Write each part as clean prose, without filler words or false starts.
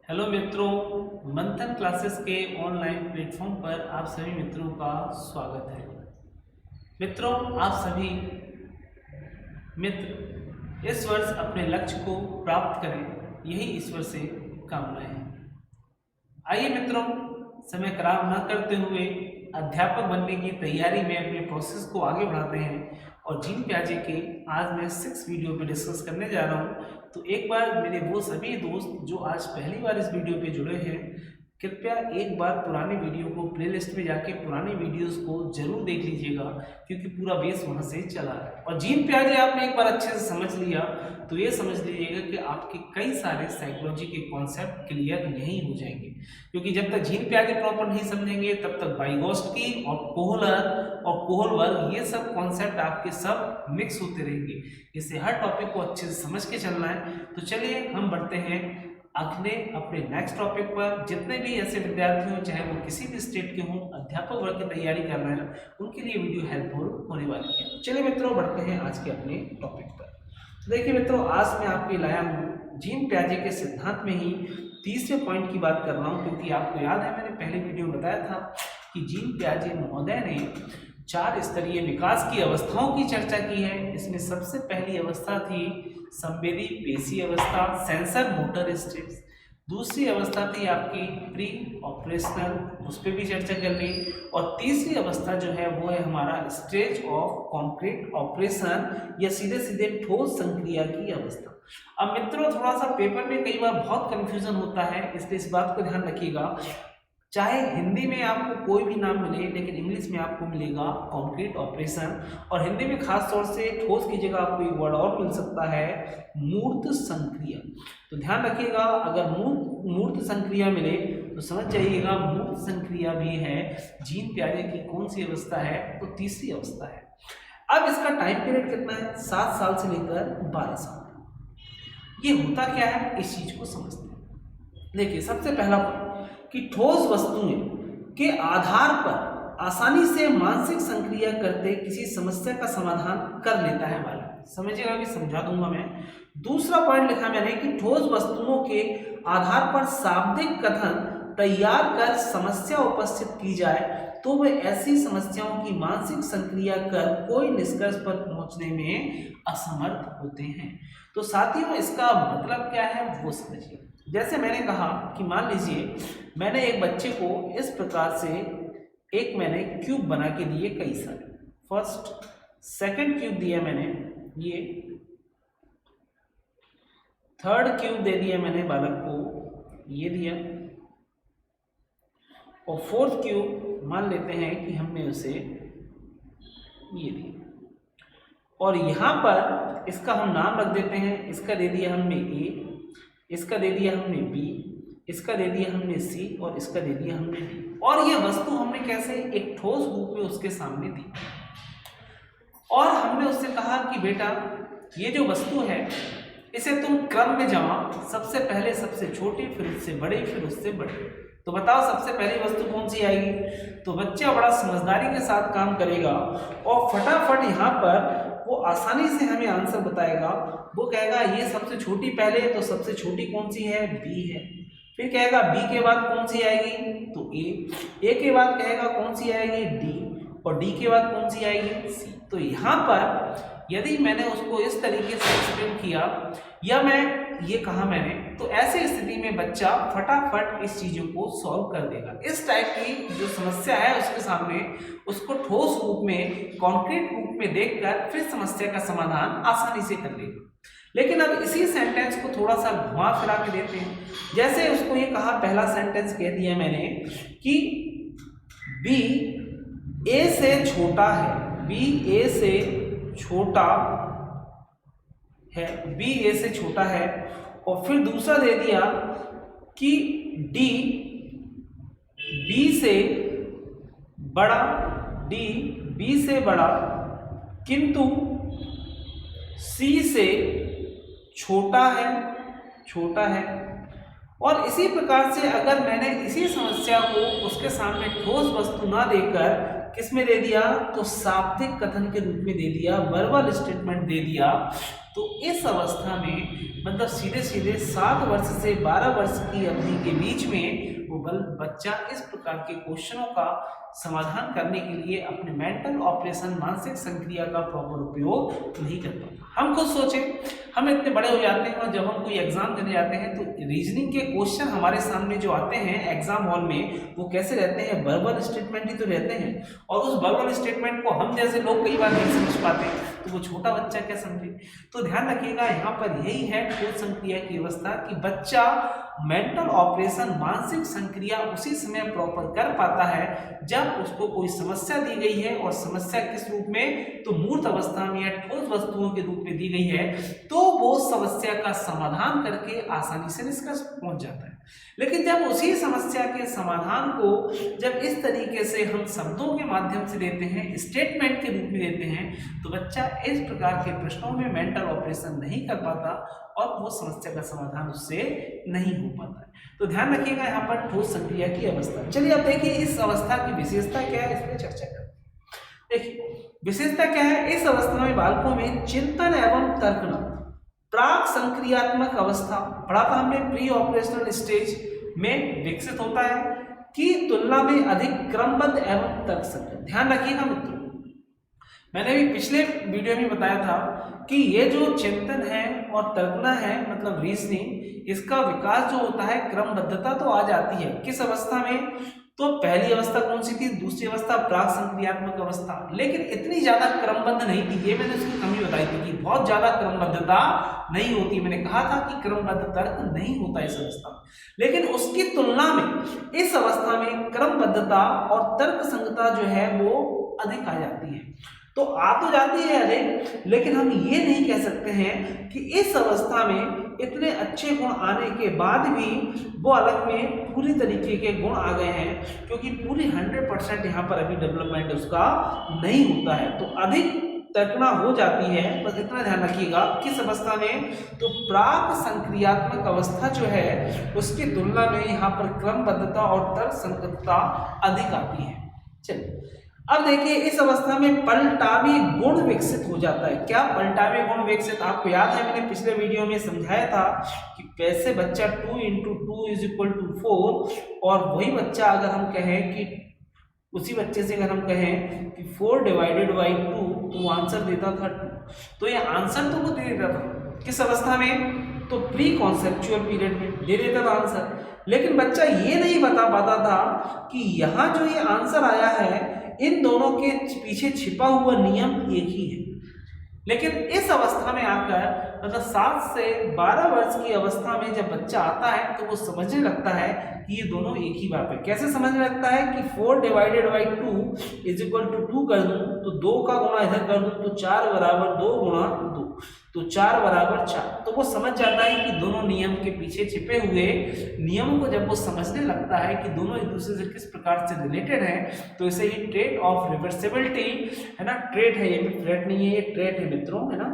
Hello मित्रों, मंथन classes के ऑनलाइन प्लेटफॉर्म पर आप सभी मित्रों का स्वागत है। मित्रों, आप सभी मित्र इस वर्ष अपने लक्ष्य को प्राप्त करें, यही ईश्वर से कामनाएं हैं। आइए मित्रों, समय खराब न करते हुए अध्यापक बनने की तैयारी में अपने प्रोसेस को आगे बढ़ाते हैं। और जीन प्याजे के आज मैं 6 वीडियो पे डिस्कस करने जा रहा हूँ। तो एक बार मेरे वो सभी दोस्त जो आज पहली बार इस वीडियो पे जुड़े हैं, कृपया एक बार पुराने वीडियो को प्लेलिस्ट में जाके पुराने वीडियोस को जरूर देख लीजिएगा, क्योंकि पूरा बेस वहाँ से चला है। और जीन प्याजे आपने एक बार अच्छे से समझ लिया तो ये समझ लीजिएगा कि आपके कई सारे साइकोलॉजी के कॉन्सेप्ट क्लियर यहीं हो जाएंगे, क्योंकि जब तक जीन प्याजे प्रॉपर नहीं समझेंगे तब तक वाइगोत्स्की और कोहलर और कोहलबर्ग ये सब कॉन्सेप्ट आपके सब मिक्स होते रहेंगे। इससे हर टॉपिक को अच्छे से समझ के चलना है। तो चलिए हम बढ़ते हैं अगले अपने नेक्स्ट टॉपिक पर। जितने भी ऐसे विद्यार्थी हो, चाहे वो किसी भी स्टेट के हों, अध्यापक वर्ग की तैयारी कर रहे हैं, उनके लिए वीडियो हेल्पफुल होने वाली है। चलिए मित्रों, बढ़ते हैं आज के अपने टॉपिक पर। तो देखिए मित्रों, आज मैं आपके लाया हूँ जीन प्याजे के सिद्धांत में ही तीसरे पॉइंट की बात कर रहा हूँ, क्योंकि आपको याद है मैंने पहले वीडियो में बताया था कि जीन प्याजे महोदय ने 4 स्तरीय विकास की अवस्थाओं की चर्चा की है। इसमें सबसे पहली अवस्था थी संवेदी पेशी अवस्था, सेंसर मोटर स्टेट्स। दूसरी अवस्था थी आपकी प्री ऑपरेशनल, उस पर भी चर्चा कर ली। और तीसरी अवस्था जो है वो है हमारा स्टेज ऑफ कॉन्क्रीट ऑपरेशन, या सीधे सीधे ठोस संक्रिया की अवस्था। अब मित्रों, थोड़ा सा पेपर में कई बार बहुत कंफ्यूजन होता है, इसलिए इस बात को ध्यान रखिएगा। चाहे हिंदी में आपको कोई भी नाम मिले, लेकिन इंग्लिश में आपको मिलेगा कॉन्क्रीट ऑपरेशन। और हिंदी में खास तौर से ठोस की जगह आपको एक वर्ड और मिल सकता है, मूर्त संक्रिया। तो ध्यान रखिएगा, अगर मूर्त संक्रिया मिले तो समझ जाइएगा मूर्त संक्रिया भी है जीन प्याजे की कौन सी अवस्था है, तो तीसरी अवस्था है। अब इसका टाइम पीरियड कितना है? 7 साल से लेकर 12 साल। ये होता क्या है, इस चीज को समझते हैं। देखिए, सबसे पहला कि ठोस वस्तुएं के आधार पर आसानी से मानसिक संक्रिया करते किसी समस्या का समाधान कर लेता है बालक। समझिएगा, अभी समझा दूंगा मैं। दूसरा पॉइंट लिखा मैंने कि ठोस वस्तुओं के आधार पर शाब्दिक कथन तैयार कर समस्या उपस्थित की जाए तो वे ऐसी समस्याओं की मानसिक संक्रिया कर कोई निष्कर्ष पर पहुंचने में असमर्थ होते हैं। तो साथियों, इसका मतलब क्या है वो समझिए। जैसे मैंने कहा कि मान लीजिए मैंने एक बच्चे को इस प्रकार से एक मैंने क्यूब बना के दिए, कई सारे फर्स्ट सेकंड क्यूब दिया मैंने, ये थर्ड क्यूब दे दिया मैंने बालक को, ये दिया, और फोर्थ क्यूब मान लेते हैं कि हमने उसे ये दिया। और यहाँ पर इसका हम नाम रख देते हैं। इसका दे दिया हमने ए, इसका दे दिया हमने बी, इसका दे दिया हमने सी, और इसका दे दिया हमने डी। और ये वस्तु हमने कैसे एक ठोस रूप में उसके सामने दी, और हमने उससे कहा कि बेटा ये जो वस्तु है इसे तुम क्रम में जमा, सबसे पहले सबसे छोटी, फिर उससे बड़ी, फिर उससे बड़ी। तो बताओ सबसे पहली वस्तु कौन सी आएगी? तो बच्चा बड़ा समझदारी के साथ काम करेगा और फटाफट यहाँ पर वो आसानी से हमें आंसर बताएगा। वो कहेगा ये सबसे छोटी पहले, तो सबसे छोटी कौन सी है? बी है। फिर कहेगा बी के बाद कौन सी आएगी? तो ए के बाद कहेगा कौन सी आएगी? डी, और डी के बाद कौन सी आएगी? सी। तो यहाँ पर यदि मैंने उसको इस तरीके से एक्सप्लेन किया, या मैं ये कहा मैंने, तो ऐसी स्थिति में बच्चा फटाफट इस चीजों को सॉल्व कर देगा। इस टाइप की जो समस्या है उसके सामने, उसको ठोस रूप में, कॉन्क्रीट रूप में देखकर फिर समस्या का समाधान आसानी से कर लेगा। लेकिन अब इसी सेंटेंस को थोड़ा सा घुमा फिरा के देते हैं। जैसे उसको ये कहा, पहला सेंटेंस कह दिया मैंने कि बी ए से छोटा है, बी ए से छोटा है, बी ए से छोटा है। और फिर दूसरा दे दिया कि डी बी से बड़ा, डी बी से बड़ा, किंतु सी से छोटा है, छोटा है। और इसी प्रकार से अगर मैंने इसी समस्या को उसके सामने ठोस वस्तु ना देकर किस में दे दिया, तो शाब्दिक कथन के रूप में दे दिया, वर्बल स्टेटमेंट दे दिया तो इस अवस्था में मतलब सीधे सीधे 7 वर्ष से 12 वर्ष की अवधि के बीच में वो बच्चा इस प्रकार के क्वेश्चनों का समाधान करने के लिए अपने मेंटल ऑपरेशन मानसिक संक्रिया का प्रॉपर उपयोग नहीं कर पाता। हम खुद सोचें, हम इतने बड़े हो जाते हैं और जब हम कोई एग्जाम देने जाते हैं तो रीजनिंग के क्वेश्चन हमारे सामने जो आते हैं एग्जाम हॉल में वो कैसे रहते हैं, वर्बल स्टेटमेंट ही तो रहते हैं। और उस वर्बल स्टेटमेंट को हम जैसे लोग कई बार नहीं समझ पाते तो वो छोटा बच्चा क्या समझे। तो ध्यान रखिएगा, यहाँ पर यही है ठोस संक्रिया की अवस्था कि बच्चा मेंटल ऑपरेशन मानसिक संक्रिया उसी समय प्रॉपर कर पाता है जब उसको कोई समस्या दी गई है, और समस्या किस रूप में, तो मूर्त अवस्था में या ठोस वस्तुओं के रूप में दी गई है, तो वो समस्या का समाधान करके आसानी से निष्कर्ष पहुंच जाता है। लेकिन जब उसी समस्या के समाधान को जब इस तरीके से हम शब्दों के माध्यम से देते हैं, स्टेटमेंट के रूप में देते हैं, तो बच्चा इस प्रकार के प्रश्नों में मेंटल ऑपरेशन नहीं कर पाता और वो समस्या का समाधान उससे नहीं हो पाता है। तो ध्यान रखिएगा यहाँ पर ठोस संक्रिया की अवस्था। चलिए अब देखिए इस अवस्था की विशेषता क्या है, इस पर चर्चा करते हैं। देखिए विशेषता क्या है, इस अवस्था में बालकों में चिंतन एवं तर्कना प्राक संक्रियात्मक अवस्था पढ़ा था हमने, प्री ऑपरेशनल स्टेज में विकसित होता है की तुलना में अधिक क्रमबद्ध एवं तर्कसंगत। ध्यान रखिएगा मित्रों, मैंने भी पिछले वीडियो में बताया था कि ये जो चिंतन है और तर्कना है मतलब रीजनिंग, इसका विकास जो होता है क्रमबद्धता तो आ जाती है किस अवस्था में, तो पहली अवस्था कौन सी थी, दूसरी अवस्था प्राक संक्रियात्मक अवस्था, लेकिन इतनी ज्यादा क्रमबद्ध नहीं थी। ये मैंने उसकी कमी बताई थी कि बहुत ज्यादा क्रमबद्धता नहीं होती। मैंने कहा था कि क्रमबद्ध तर्क नहीं होता इस अवस्था में, लेकिन उसकी तुलना में इस अवस्था में क्रमबद्धता और तर्क संगता जो है वो अधिक आ जाती है। तो आ तो जाती है अधिक, लेकिन हम ये नहीं कह सकते हैं कि इस अवस्था में इतने अच्छे गुण आने के बाद भी वो अलग में पूरी तरीके के गुण आ गए हैं, क्योंकि पूरी 100% यहाँ पर अभी डेवलपमेंट उसका नहीं होता है। तो अधिक तर्कना हो जाती है, बस इतना ध्यान रखिएगा किस अवस्था में, तो प्राक संक्रियात्मक अवस्था जो है उसकी तुलना में यहाँ पर क्रमबद्धता और तर्क संगतता अधिक आती है। चलिए अब देखिए इस अवस्था में पलटावी गुण विकसित हो जाता है। क्या पलटावी गुण विकसित, आपको याद है मैंने पिछले वीडियो में समझाया था कि कैसे बच्चा 2 × 2 = 4, और वही बच्चा अगर हम कहें कि उसी बच्चे से अगर हम कहें कि 4 / 2 तो वो आंसर देता था 2। तो ये आंसर तो वो दे देता था किस अवस्था में, तो प्री कॉन्सेप्चुअल पीरियड में दे देता था आंसर। लेकिन बच्चा ये नहीं बता पाता था कि यहाँ जो ये आंसर आया है इन दोनों के पीछे छिपा हुआ नियम एक ही है। लेकिन इस अवस्था में आकर मतलब 7 से 12 वर्ष की अवस्था में जब बच्चा आता है तो वो समझने लगता है कि ये दोनों एक ही बात है। कैसे समझने लगता है कि 4 / 2 = 2 कर दूं तो 2 का गुणा इधर कर दूं तो 4 = 2 × 2 तो 4 = 4। तो वो समझ जाता है कि दोनों नियम के पीछे छिपे हुए नियमों को जब वो समझने लगता है कि दोनों एक दूसरे से किस प्रकार से रिलेटेड हैं, तो इसे ही ट्रेट ऑफ रिवर्सिबिलिटी है ना, ट्रेट है ये, ट्रेट नहीं है ये, ट्रेट है मित्रों, है ना,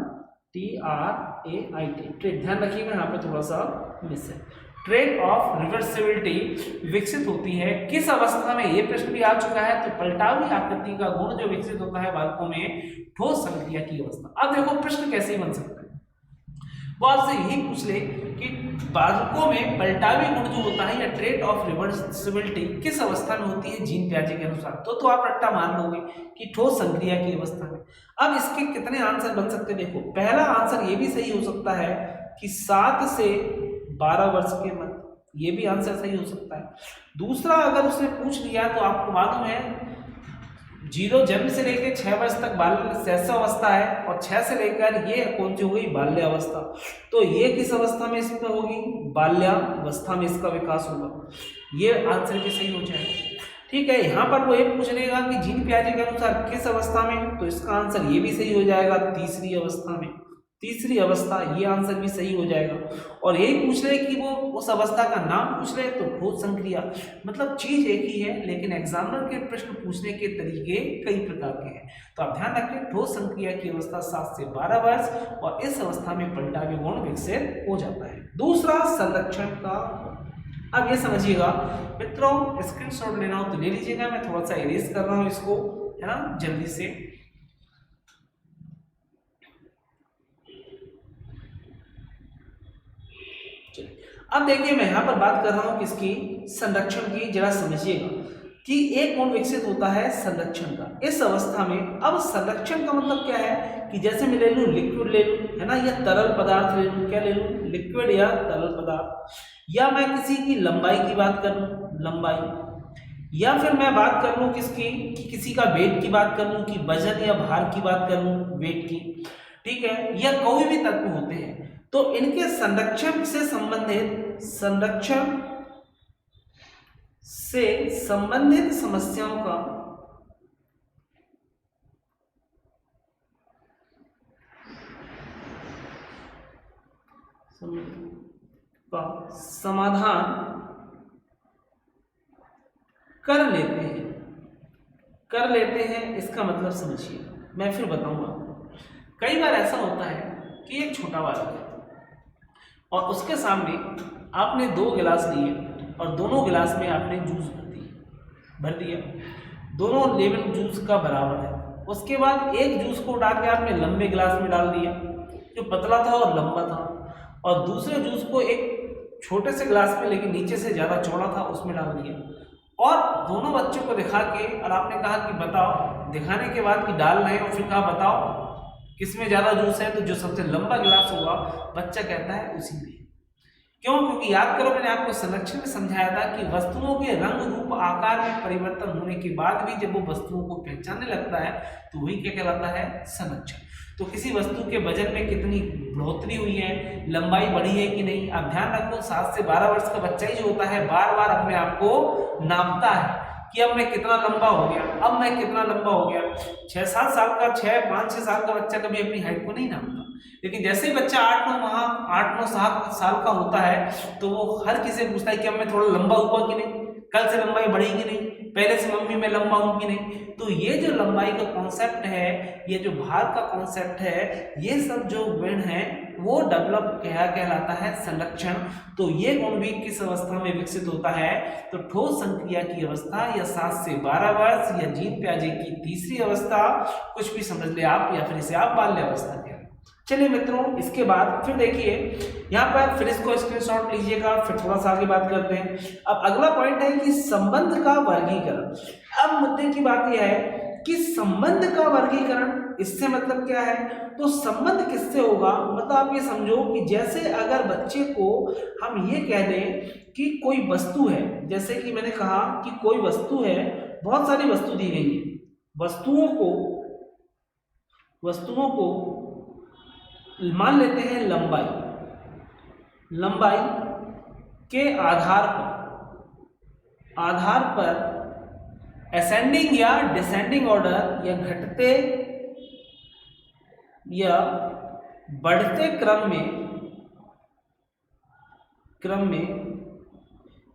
TRAIT, ट्रेट। ध्यान रखिएगा यहाँ पे थोड़ा सा मिस है। ट्रेट ऑफ रिवर्सिबिलिटी विकसित होती है किस अवस्था में, ये प्रश्न भी आ चुका है। तो पलटावी आकृति का गुण जो विकसित होता है बालकों में ठोस संक्रिया की अवस्था। अब देखो प्रश्न कैसे बन सकता है, वो आपसे यही पूछ ले कि बालकों में पलटावी गुण जो होता है या ट्रेट ऑफ रिवर्सिबिलिटी किस अवस्था में होती है जीन पियाजे के अनुसार, तो आप रट्टा मान लोगे कि ठोस संक्रिया की अवस्था में। अब इसके कितने आंसर बन सकते हैं, देखो पहला आंसर ये भी सही हो सकता है कि 7 से 12 वर्ष के मध्य, ये भी आंसर सही हो सकता है। दूसरा अगर उसने पूछ लिया तो आपको मालूम है 0 जन्म से लेकर 6 वर्ष तक बाल्य शैशवावस्था है, और 6 से लेकर ये कौन सी होगी बाल्यावस्था, तो ये किस अवस्था में इसमें होगी, बाल्यावस्था में इसका विकास होगा। ये आंसर भी सही हो जाएगा। ठीक है, यहाँ पर वो ये पूछ लेगा कि जीन पियाजे के अनुसार किस अवस्था में, तो इसका आंसर ये भी सही हो जाएगा तीसरी अवस्था में, तीसरी अवस्था, ये आंसर भी सही हो जाएगा। और यही पूछ ले कि वो उस अवस्था का नाम पूछ ले तो ठोस संक्रिया, मतलब चीज एक ही है लेकिन एग्जामिनर के प्रश्न पूछने के तरीके कई प्रकार के हैं। तो आप ध्यान रखें ठोस संक्रिया की अवस्था 7 से 12 वर्ष, और इस अवस्था में पलटावी गुण विकसित हो जाता है। दूसरा संरक्षण का, अब ये समझिएगा मित्रों, स्क्रीनशॉट लेना हो तो ले लीजिएगा, मैं थोड़ा सा इरेज कर रहा हूँ इसको, है ना, जल्दी से। अब देखिए मैं यहाँ पर बात कर रहा हूँ किसकी, संरक्षण की। जरा समझिएगा कि एक गुण विकसित होता है संरक्षण का इस अवस्था में। अब संरक्षण का मतलब क्या है कि जैसे मैं ले लूँ लिक्विड ले लूँ, है ना, या तरल पदार्थ ले लूँ, क्या ले लूँ, लिक्विड या तरल पदार्थ, या मैं किसी की लंबाई की बात कर लूँ, लंबाई, या फिर मैं बात कर लूँ किसकी, किसी का वेट की बात कर लूँ कि वजन या भार की बात कर लूँ, वेट की, ठीक है, या कोई भी तत्व होते हैं। तो इनके संरक्षण से संबंधित समस्याओं का समाधान कर लेते हैं। इसका मतलब समझिए, मैं फिर बताऊंगा। कई बार ऐसा होता है कि एक छोटा बालक है और उसके सामने आपने 2 गिलास लिए और दोनों गिलास में आपने जूस भर दिया, दोनों लेवल जूस का बराबर है। उसके बाद एक जूस को उठा के आपने लंबे गिलास में डाल दिया जो पतला था और लंबा था, और दूसरे जूस को एक छोटे से गिलास में लेकिन नीचे से ज़्यादा चौड़ा था उसमें डाल दिया, और दोनों बच्चों को दिखा के और आपने कहा कि बताओ, दिखाने के बाद कि डाल रहे हैं और फिर कहा बताओ किसमें ज़्यादा जूस है, तो जो सबसे लंबा गिलास होगा बच्चा कहता है उसी में। क्यों? क्योंकि याद करो मैंने आपको संरक्षण में समझाया था कि वस्तुओं के रंग रूप आकार में परिवर्तन होने के बाद भी जब वो वस्तुओं को पहचानने लगता है तो वही क्या कहलाता है, संरक्षण। तो किसी वस्तु के वजन में कितनी बढ़ोतरी हुई है, लंबाई बढ़ी है कि नहीं। आप ध्यान रखो 7 से 12 वर्ष का बच्चा ही जो होता है बार बार अपने आप को नापता है कि अब मैं कितना लंबा हो गया, अब मैं कितना लंबा हो गया। 6-7 साल का 5-6 साल का बच्चा कभी अपनी हाइट को नहीं नापता, लेकिन जैसे ही बच्चा 8-9 साल का होता है तो वो हर किसी से पूछता है कि अब मैं थोड़ा लंबा हुआ कि नहीं, कल से लंबाई बढ़ी कि नहीं, पहले से मम्मी मैं लंबा हूं कि नहीं। तो ये जो लंबाई का कॉन्सेप्ट है, ये जो भार का कॉन्सेप्ट है, ये सब जो गुण है वो डेवलप कहलाता है संरक्षण। तो ये गुण भी किस अवस्था में विकसित होता है, तो ठोस संक्रिया की अवस्था या 7 से 12 वर्ष या जीन प्याजे की तीसरी अवस्था, कुछ भी समझ ले आप, या फिर इसे आप बाल्य अवस्था कहें। चलिए मित्रों, इसके बाद फिर देखिए यहाँ पर, फिर इसको स्क्रीनशॉट लीजिएगा, फिर थोड़ा सा आगे बात करते हैं। अब अगला पॉइंट है कि संबंध का वर्गीकरण। अब मुद्दे की बात यह है कि संबंध का वर्गीकरण, इससे मतलब क्या है, तो संबंध किससे होगा, मतलब आप ये समझो कि जैसे अगर बच्चे को हम ये कह दें कि कोई वस्तु है, जैसे कि मैंने कहा कि कोई वस्तु है, बहुत सारी वस्तु दी गई है, वस्तुओं को मान लेते हैं लंबाई के आधार पर असेंडिंग या डिसेंडिंग ऑर्डर या घटते या बढ़ते क्रम में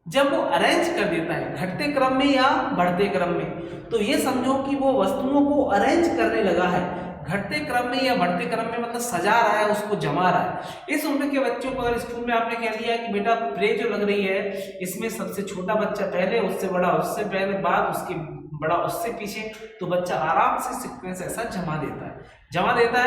जब वो अरेंज कर देता है, घटते क्रम में या बढ़ते क्रम में, तो ये समझो कि वो वस्तुओं को अरेंज करने लगा है, घटते क्रम में या बढ़ते क्रम में, मतलब सजा रहा है, उसको जमा रहा है। इस उम्र के बच्चों को अगर स्कूल में आपने कह दिया कि बेटा प्रे जो लग रही है, इसमें सबसे छोटा बच्चा पहले, उससे बड़ा उससे पहले, बाद उसके बड़ा उससे पीछे, तो बच्चा आराम से सीक्वेंस ऐसा जमा देता है।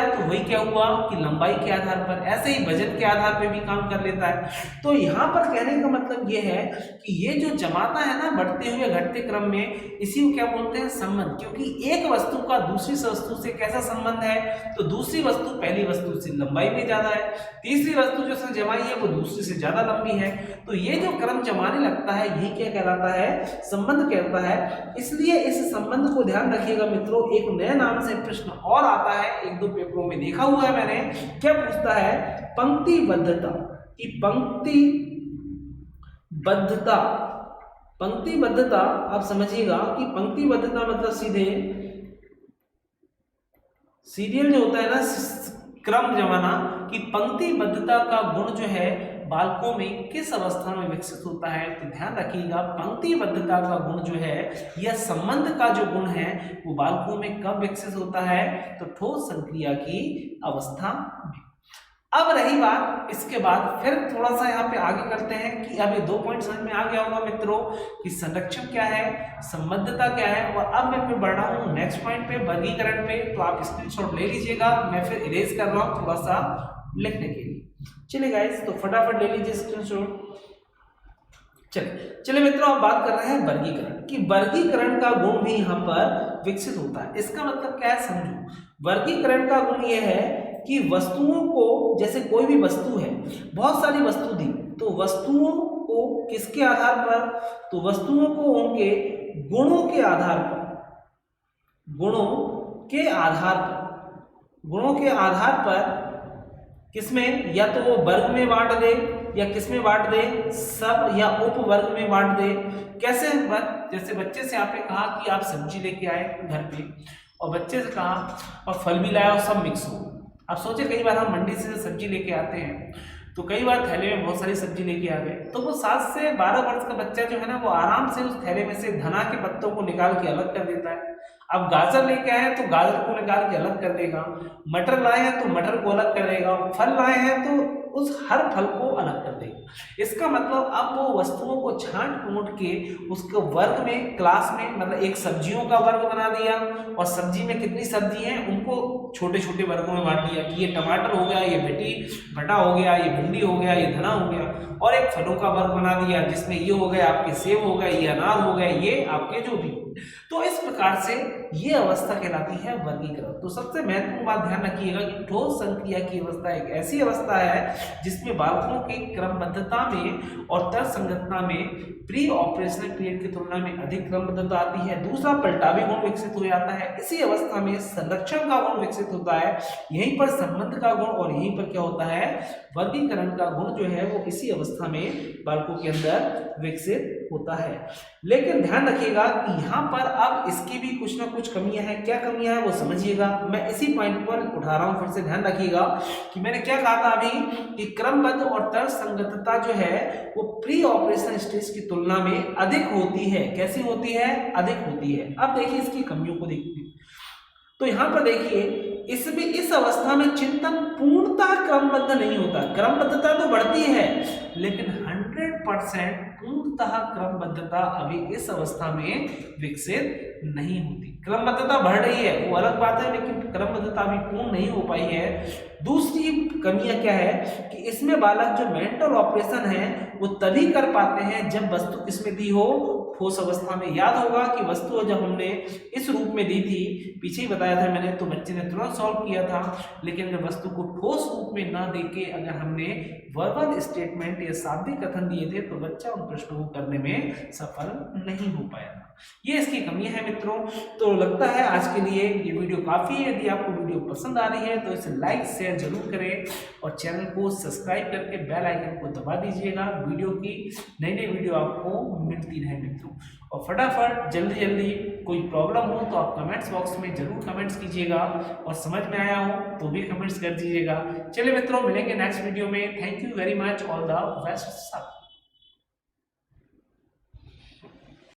तो वही क्या हुआ कि लंबाई के आधार पर, ऐसे ही वजन के आधार पर भी काम कर लेता है। तो यहाँ पर कहने का मतलब ये है कि ये जो जमाता है ना बढ़ते हुए घटते क्रम में, इसी को क्या बोलते हैं, संबंध। क्योंकि एक वस्तु का दूसरी वस्तु से कैसा संबंध है, तो दूसरी वस्तु पहली वस्तु से लंबाई में ज्यादा है, तीसरी वस्तु जो उसने जमाई है वो दूसरी से ज्यादा लंबी है। तो ये जो क्रम जमाने लगता है यही क्या कहलाता है, संबंध कहलाता है। इसलिए इस संबंध को ध्यान रखिएगा मित्रों। एक नए नाम से प्रश्न और आता है, 1-2 पेपरों में देखा हुआ है मैंने, क्या पूछता है, पंक्तिबद्धता की पंक्तिबद्धता। आप समझिएगा कि पंक्तिबद्धता मतलब सीधे सीरियल जो होता है ना, क्रम जमाना, कि पंक्तिबद्धता का गुण जो है बालकों में किस अवस्था में विकसित होता है। तो ध्यान रखिएगा पंक्तिबद्धता का गुण जो है या संबंध का जो गुण है वो बालकों में कब विकसित होता है, तो ठोस संक्रिया की अवस्था में। अब रही बात इसके बाद, फिर थोड़ा सा यहाँ पे आगे करते हैं कि अब ये 2 पॉइंट समझ में आ गया होगा मित्रों कि संरक्षण क्या है, संबद्धता क्या है। और अब मैं फिर बढ़ रहा हूँ नेक्स्ट पॉइंट पे, वर्गीकरण पे। तो आप स्क्रीनशॉट ले लीजिएगा, मैं फिर इरेज कर रहा हूँ थोड़ा सा लिखने के लिए। चलिए गाइस, तो फटाफट ले लीजिए स्क्रीनशॉट। चलिए मित्रों, अब बात कर रहे हैं वर्गीकरण कि वर्गीकरण का गुण भी यहाँ पर विकसित होता है। इसका मतलब क्या है समझो। वर्गीकरण का गुण यह है कि वस्तुओं को, जैसे कोई भी वस्तु है, बहुत सारी वस्तु दी, तो वस्तुओं को किसके आधार पर, तो वस्तुओं को उनके गुणों के आधार पर, गुणों के आधार पर किसमें, या तो वो वर्ग में बांट दे या किसमें बांट दे, सब या उपवर्ग में बांट दे। कैसे? जैसे बच्चे से आपने कहा कि आप सब्जी लेके आए घर पे, और बच्चे से कहा और फल भी लाया और सब मिक्स हो। अब सोचे कई बार हम मंडी से सब्जी लेके आते हैं तो कई बार थैले में बहुत सारी सब्जी लेके आ गए, तो वो 7 से 12 वर्ष का बच्चा जो है ना, वो आराम से उस थैले में से धना के पत्तों को निकाल के अलग कर देता है। अब गाजर लेके आए हैं तो गाजर को निकाल के अलग कर देगा, मटर लाए हैं तो मटर को अलग कर देगा, फल लाए हैं तो उस हर फल को अलग कर देगा। इसका मतलब अब वो वस्तुओं को छांट फूंट के उसके वर्ग में, क्लास में, मतलब एक सब्जियों का वर्ग बना दिया, और सब्जी में कितनी सब्जी है उनको छोटे छोटे वर्गों में बांट दिया कि ये टमाटर हो गया, ये भटा हो गया, ये भिंडी हो गया, ये धना हो गया, और एक फलों का वर्ग बना दिया जिसमें ये हो गए आपके सेब हो गए, ये अनार हो गए, ये आपके जो भी। तो इस प्रकार से ये अवस्था कहलाती है वर्गीकरण। तो सबसे महत्वपूर्ण बात ध्यान रखिएगा कि ठोस संक्रिया की अवस्था एक ऐसी अवस्था है जिसमें बालकों की क्रमबद्धता में और तर्कसंगतता में प्री ऑपरेशनल पीरियड की तुलना में अधिक क्रमबद्धता आती है। दूसरा, पलटावी गुण विकसित हो जाता है। इसी अवस्था में संरक्षण का गुण विकसित होता है, यहीं पर संबंध का गुण, और यहीं पर क्या होता है, वर्गीकरण का गुण जो है वो इसी अवस्था में बालकों के अंदर विकसित होता है। लेकिन ध्यान रखिएगा कि यहाँ पर अब इसकी भी कुछ ना कुछ कमियां हैं। क्या कमियां हैं वो समझिएगा, मैं इसी पॉइंट पर उठा रहा हूं। फिर से ध्यान रखिएगा कि मैंने क्या कहा था अभी कि क्रमबद्ध और तर्कसंगतता जो है वो प्री ऑपरेशन स्टेज की तुलना में अधिक होती है। कैसी होती है? अधिक होती है। अब देखिए इसकी कमियों को देखते हैं। तो यहाँ पर देखिए इसमें इस अवस्था में चिंतन पूर्णतः क्रमबद्ध नहीं होता। क्रमबद्धता तो बढ़ती है लेकिन 100% पूर्णतः क्रमबद्धता अभी इस अवस्था में विकसित नहीं होती। क्रमबद्धता बढ़ रही है वो अलग बात है, लेकिन क्रमबद्धता अभी पूर्ण नहीं हो पाई है। दूसरी कमियां क्या है कि इसमें बालक जो मेंटल ऑपरेशन है वो तभी कर पाते हैं जब वस्तु किसमें दी हो, ठोस अवस्था में। याद होगा कि वस्तु जब हमने इस रूप में दी थी, पीछे ही बताया था मैंने, तो बच्चे ने तुरंत सॉल्व किया था। लेकिन अगर वस्तु को ठोस रूप में ना देके अगर हमने वर्बल स्टेटमेंट या शाब्दिक कथन दिए थे तो बच्चा उन प्रश्नों को करने में सफल नहीं हो पाया था। ये इसकी कमी है मित्रों। तो लगता है आज के लिए ये वीडियो काफ़ी है। यदि आपको वीडियो पसंद आ रही है तो इसे लाइक शेयर जरूर करें और चैनल को सब्सक्राइब करके बेल आइकन को दबा दीजिएगा। वीडियो की नई वीडियो आपको मिलती रहे मित्रों। और फटाफट जल्दी कोई प्रॉब्लम हो तो आप कमेंट्स बॉक्स में जरूर कमेंट्स कीजिएगा, और समझ में आया हो तो भी कमेंट्स कर दीजिएगा। चलिए मित्रों, मिलेंगे नेक्स्ट वीडियो में। Thank you very much, all the best.